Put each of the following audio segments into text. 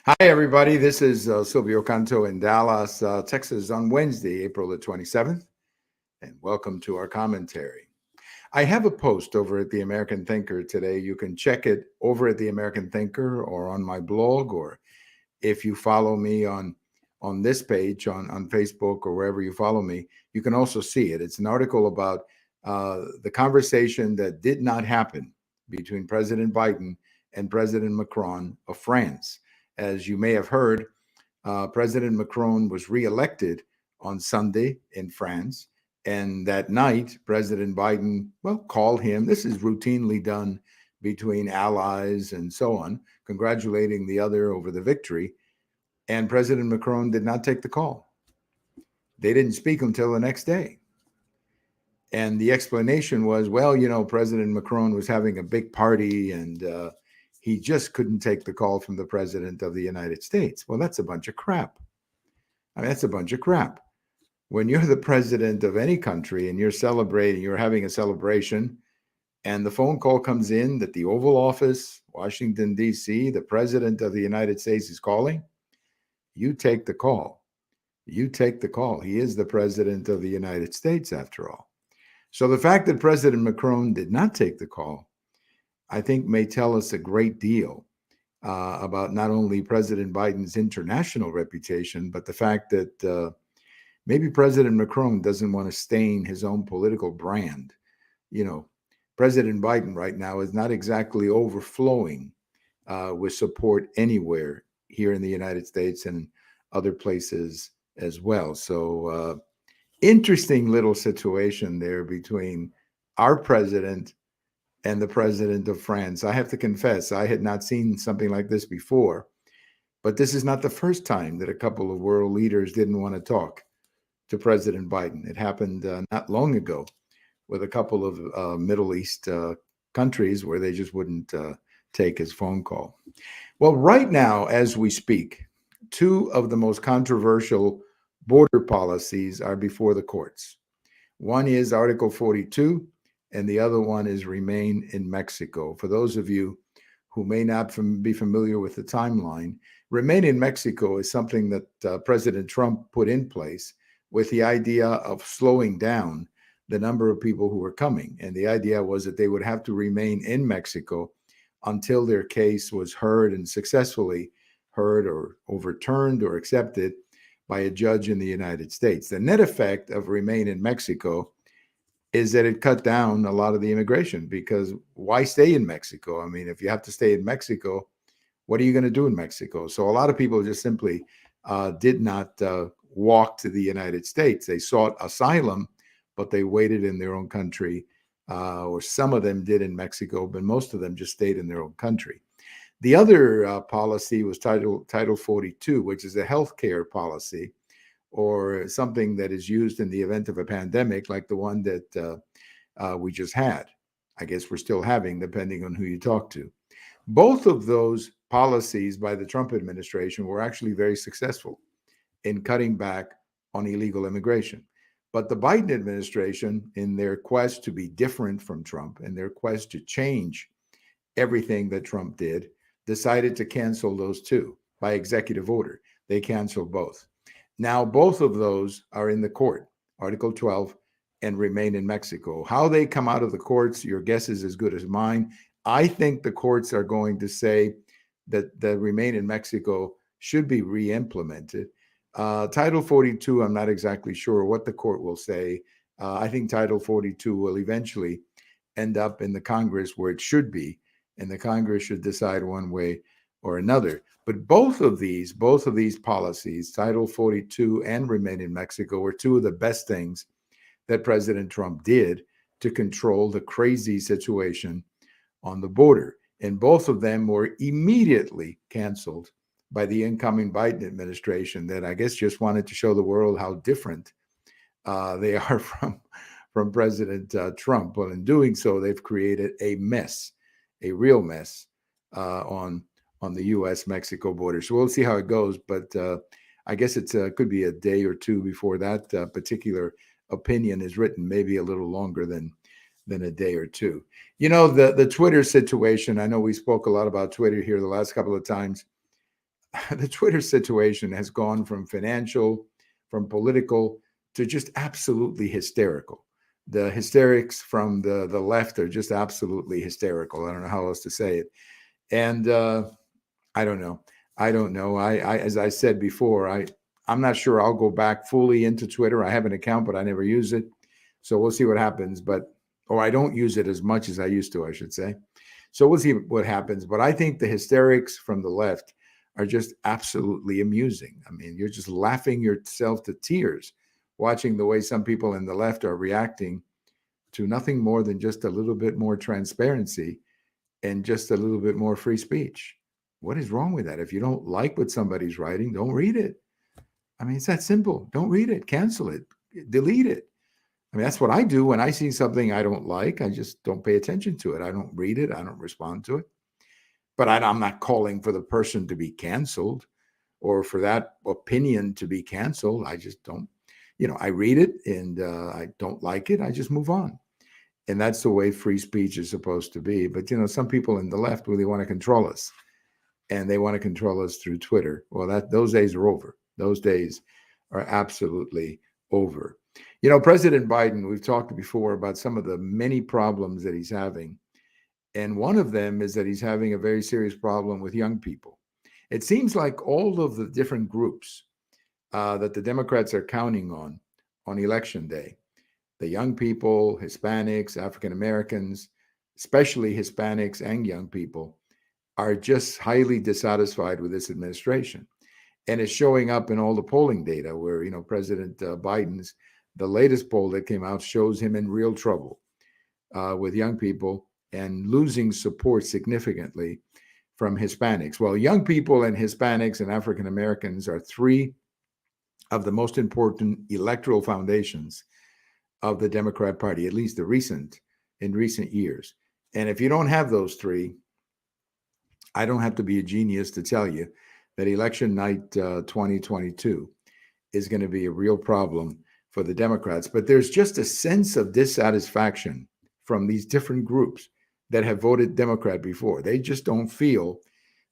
Hi, everybody. This is Silvio Canto in Dallas, Texas on Wednesday, April the 27th, and welcome to our commentary. I have a post over at the American Thinker today. You can check it over at the American Thinker or on my blog, or if you follow me on this page on Facebook or wherever you follow me, you can also see it. It's an article about the conversation that did not happen between President Biden and President Macron of France. As you may have heard, President Macron was reelected on Sunday in France. And that night, President Biden, well, called him. This is routinely done between allies and so on, congratulating the other over the victory. And President Macron did not take the call. They didn't speak until the next day. And the explanation was, well, President Macron was having a big party and he just couldn't take the call from the president of the United States. Well, that's a bunch of crap. I mean, that's a bunch of crap. When you're the president of any country and you're celebrating, you're having a celebration, and the phone call comes in that the Oval Office, Washington, D.C., the president of the United States is calling, you take the call. You take the call. He is the president of the United States, after all. So the fact that President Macron did not take the call, I think, may tell us a great deal about not only President Biden's international reputation, but the fact that maybe President Macron doesn't want to stain his own political brand. You know, President Biden right now is not exactly overflowing with support anywhere here in the United States and other places as well. So, interesting little situation there between our president and the president of France. I have to confess, I had not seen something like this before, but this is not the first time that a couple of world leaders didn't want to talk to President Biden. It happened not long ago with a couple of Middle East countries where they just wouldn't take his phone call. Well, right now, as we speak, two of the most controversial border policies are before the courts. One is Article 42, and the other one is Remain in Mexico. For those of you who may not be familiar with the timeline, Remain in Mexico is something that President Trump put in place with the idea of slowing down the number of people who were coming. And the idea was that they would have to remain in Mexico until their case was heard and successfully heard or overturned or accepted by a judge in the United States. The net effect of Remain in Mexico is that it cut down a lot of the immigration, because why stay in Mexico? I mean, if you have to stay in Mexico, what are you going to do in Mexico? So a lot of people just simply did not walk to the United States. They sought asylum, but they waited in their own country, or some of them did in Mexico, but most of them just stayed in their own country. The other policy was Title 42, which is a healthcare policy, or something that is used in the event of a pandemic like the one that we just had. I guess we're still having, depending on who you talk to. Both of those policies by the Trump administration were actually very successful in cutting back on illegal immigration. But the Biden administration, in their quest to be different from Trump, in their quest to change everything that Trump did, decided to cancel those two by executive order. They canceled both. Now, both of those are in the court, Article 12 and Remain in Mexico. How they come out of the courts, your guess is as good as mine. I think the courts are going to say that the Remain in Mexico should be re-implemented. Title 42, I'm not exactly sure what the court will say. I think Title 42 will eventually end up in the Congress where it should be, and the Congress should decide one way or another. But both of these policies, Title 42 and Remain in Mexico, were two of the best things that President Trump did to control the crazy situation on the border. And both of them were immediately canceled by the incoming Biden administration, that I guess just wanted to show the world how different they are from President Trump. Well, in doing so, they've created a mess, a real mess on the U.S.-Mexico border. So we'll see how it goes. But I guess it could be a day or two before that particular opinion is written, maybe a little longer than a day or two. You know, the Twitter situation, I know we spoke a lot about Twitter here the last couple of times. the Twitter situation has gone from financial, from political, to just absolutely hysterical. The hysterics from the left are just absolutely hysterical. I don't know how else to say it. And I don't know. I don't know. I as I said before, I'm not sure I'll go back fully into Twitter. I have an account, but I never use it. So we'll see what happens. But or I don't use it as much as I used to, I should say. So we'll see what happens. But I think the hysterics from the left are just absolutely amusing. I mean, you're just laughing yourself to tears watching the way some people in the left are reacting to nothing more than just a little bit more transparency and just a little bit more free speech. What is wrong with that? If you don't like what somebody's writing, don't read it. I mean, it's that simple. Don't read it, cancel it, delete it. I mean, that's what I do when I see something I don't like. I just don't pay attention to it. I don't read it. I don't respond to it. But I'm not calling for the person to be canceled or for that opinion to be canceled. I just don't, I read it and I don't like it. I just move on. And that's the way free speech is supposed to be. But, some people in the left really want to control us, and they want to control us through Twitter. Well, those days are over. Those days are absolutely over. President Biden, we've talked before about some of the many problems that he's having. And one of them is that he's having a very serious problem with young people. It seems like all of the different groups that the Democrats are counting on election day, the young people, Hispanics, African Americans, especially Hispanics and young people, are just highly dissatisfied with this administration. And it's showing up in all the polling data where, President Biden's, the latest poll that came out shows him in real trouble with young people and losing support significantly from Hispanics. Well, young people and Hispanics and African Americans are three of the most important electoral foundations of the Democrat Party, at least in recent years. And if you don't have those three, I don't have to be a genius to tell you that election night 2022 is going to be a real problem for the Democrats. But there's just a sense of dissatisfaction from these different groups that have voted Democrat before. They just don't feel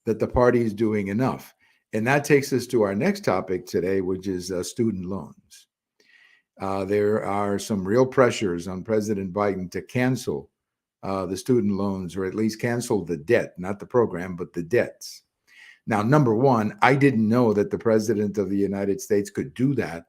that the party is doing enough. And that takes us to our next topic today, which is student loans. There are some real pressures on President Biden to cancel the student loans, or at least cancel the debt, not the program, but the debts. Now, number one, I didn't know that the president of the United States could do that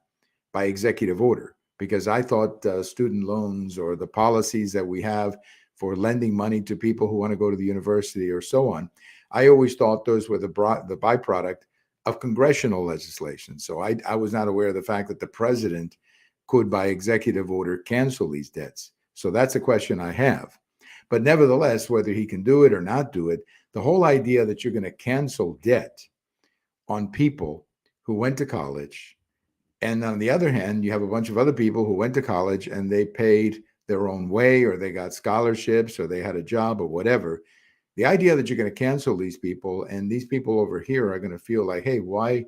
by executive order, because I thought student loans or the policies that we have for lending money to people who want to go to the university or so on, I always thought those were the byproduct of congressional legislation. So I was not aware of the fact that the president could, by executive order, cancel these debts. So that's a question I have. But nevertheless, whether he can do it or not do it, the whole idea that you're going to cancel debt on people who went to college, and on the other hand, you have a bunch of other people who went to college and they paid their own way, or they got scholarships, or they had a job, or whatever. The idea that you're going to cancel these people, and these people over here are going to feel like, hey, why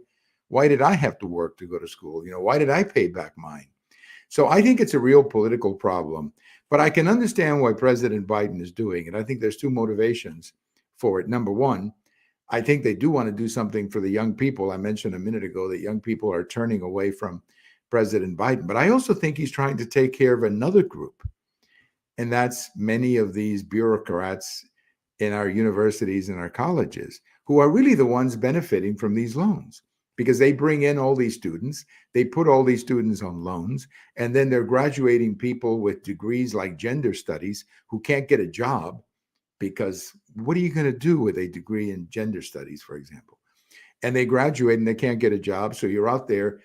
did I have to work to go to school? Why did I pay back mine? So I think it's a real political problem, but I can understand why President Biden is doing it. I think there's two motivations for it. Number one, I think they do want to do something for the young people. I mentioned a minute ago that young people are turning away from President Biden, but I also think he's trying to take care of another group, and that's many of these bureaucrats in our universities and our colleges who are really the ones benefiting from these loans, because they bring in all these students, they put all these students on loans, and then they're graduating people with degrees like gender studies who can't get a job, because what are you going to do with a degree in gender studies, for example? And they graduate and they can't get a job. So you're out there,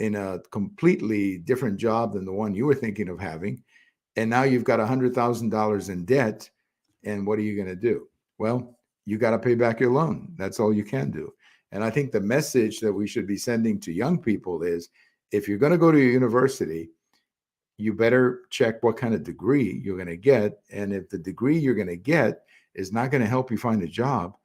in a completely different job than the one you were thinking of having. And now you've got $100,000 in debt. And what are you going to do? Well, you got to pay back your loan. That's all you can do. And I think the message that we should be sending to young people is, if you're going to go to a university, you better check what kind of degree you're going to get. And if the degree you're going to get is not going to help you find a job,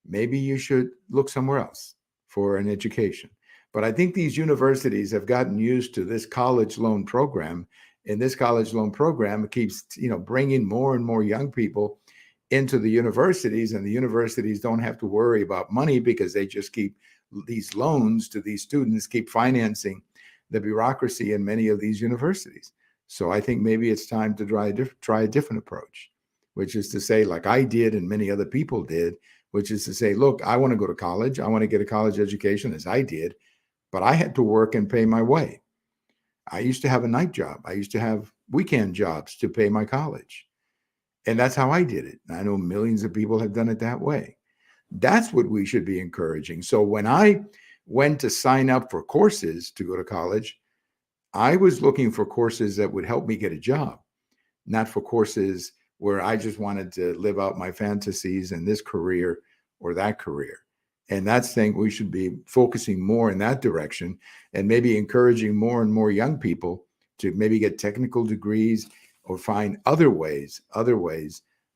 maybe you should look somewhere else for an education. But I think these universities have gotten used to this college loan program. And this college loan program keeps, bringing more and more young people into the universities, and the universities don't have to worry about money because they just keep these loans to these students, keep financing the bureaucracy in many of these universities. So I think maybe it's time to try a different approach, which is to say, like I did and many other people did, which is to say, look, I want to go to college. I want to get a college education, as I did, but I had to work and pay my way. I used to have a night job. I used to have weekend jobs to pay my college. And that's how I did it. I know millions of people have done it that way. That's what we should be encouraging. So when I went to sign up for courses to go to college, I was looking for courses that would help me get a job, not for courses where I just wanted to live out my fantasies in this career or that career. And that's saying we should be focusing more in that direction and maybe encouraging more and more young people to maybe get technical degrees or find other ways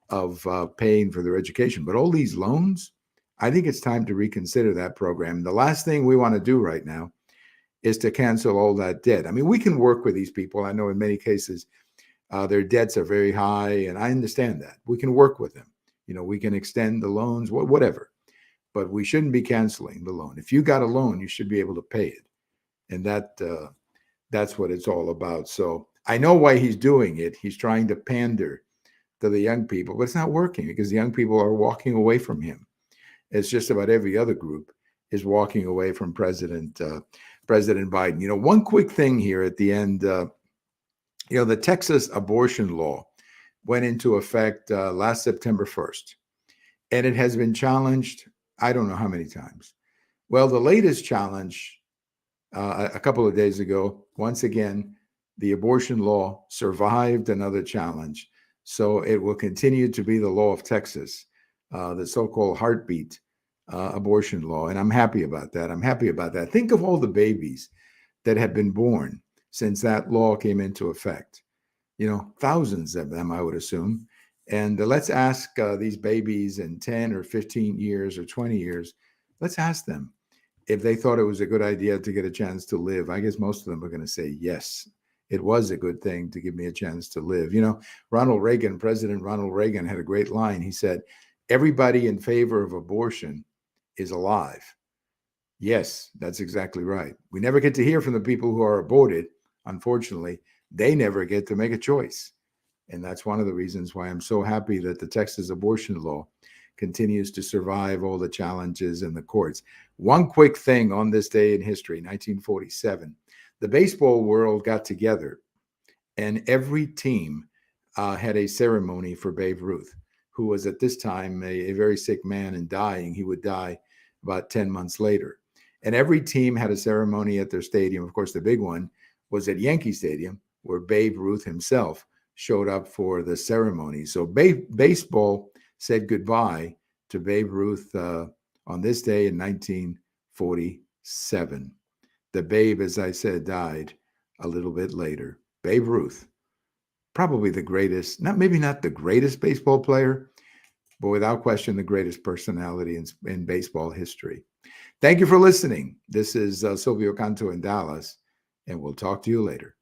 of paying for their education. But all these loans, I think it's time to reconsider that program. The last thing we want to do right now is to cancel all that debt. I mean, we can work with these people. I know in many cases their debts are very high, and I understand that. We can work with them. You know, we can extend the loans, whatever. But we shouldn't be canceling the loan. If you got a loan, you should be able to pay it, and that's what it's all about. So I know why he's doing it. He's trying to pander to the young people, but it's not working because the young people are walking away from him. It's just about every other group is walking away from President Biden. You know, one quick thing here at the end. You know, the Texas abortion law went into effect last September 1st, and it has been challenged, I don't know how many times. Well, the latest challenge a couple of days ago, once again, the abortion law survived another challenge. So it will continue to be the law of Texas, the so-called heartbeat abortion law. And I'm happy about that. I'm happy about that. Think of all the babies that have been born since that law came into effect. You know, thousands of them, I would assume. And let's ask these babies in 10 or 15 years or 20 years, let's ask them if they thought it was a good idea to get a chance to live. I guess most of them are going to say, yes, it was a good thing to give me a chance to live. You know, President Ronald Reagan had a great line. He said, everybody in favor of abortion is alive. Yes, that's exactly right. We never get to hear from the people who are aborted. Unfortunately, they never get to make a choice. And that's one of the reasons why I'm so happy that the Texas abortion law continues to survive all the challenges in the courts. One quick thing on this day in history, 1947, the baseball world got together and every team had a ceremony for Babe Ruth, who was at this time a very sick man and dying. He would die about 10 months later. And every team had a ceremony at their stadium. Of course, the big one was at Yankee Stadium, where Babe Ruth himself showed up for the ceremony. So baseball said goodbye to Babe Ruth on this day in 1947. The Babe, as I said, died a little bit later. Babe Ruth, probably the greatest, maybe not the greatest baseball player, but without question, the greatest personality in baseball history. Thank you for listening. This is Silvio Canto in Dallas, and we'll talk to you later.